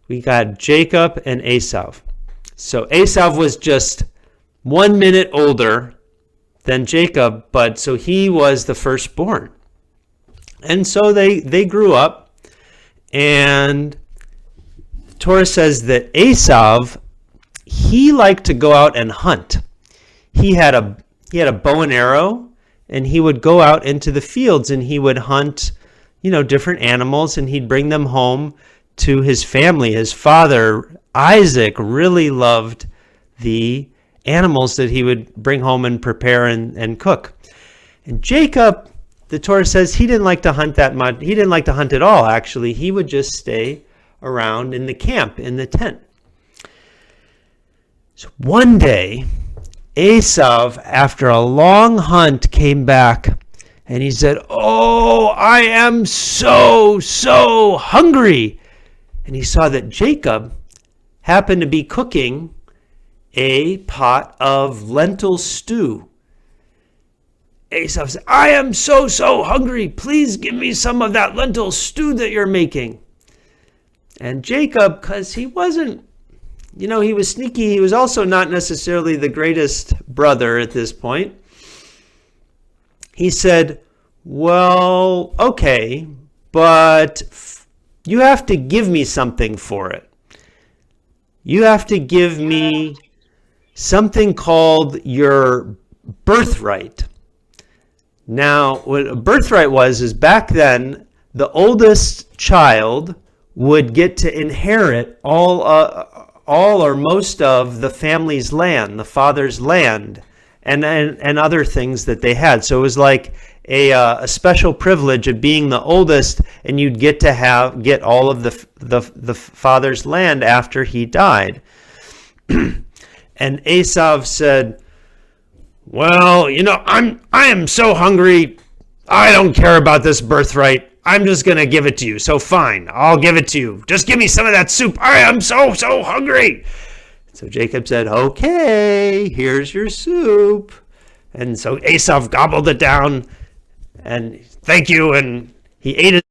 we got Jacob and Esau. So Esau was just 1 minute older than Jacob, but so he was the firstborn. And so they grew up, and Torah says that Esau, he liked to go out and hunt. He had a bow and arrow, and he would go out into the fields and he would hunt, different animals, and he'd bring them home to his family. His father, Isaac, really loved the animals that he would bring home and prepare and cook. And Jacob, the Torah says, he didn't like to hunt that much. He didn't like to hunt at all, actually. He would just stay around in the camp, in the tent. So one day, Esau, after a long hunt, came back and he said, "Oh, I am so hungry." And he saw that Jacob happened to be cooking a pot of lentil stew. Esau said, "I am so hungry. Please give me some of that lentil stew that you're making." And Jacob, because he wasn't, he was sneaky. He was also not necessarily the greatest brother at this point. He said, "Well, okay, but you have to give me something for it. You have to give me something called your birthright." Now, what a birthright is back then, the oldest child would get to inherit all or most of the family's land, the father's land, and other things that they had. So it was like a special privilege of being the oldest, and you'd get to get all of the father's land after he died. And Esau said, "Well, I am so hungry. I don't care about this birthright. I'm just going to give it to you. So fine, I'll give it to you. Just give me some of that soup. I am so hungry." So Jacob said, "Okay, here's your soup." And so Esau gobbled it down, and thank you, and he ate it.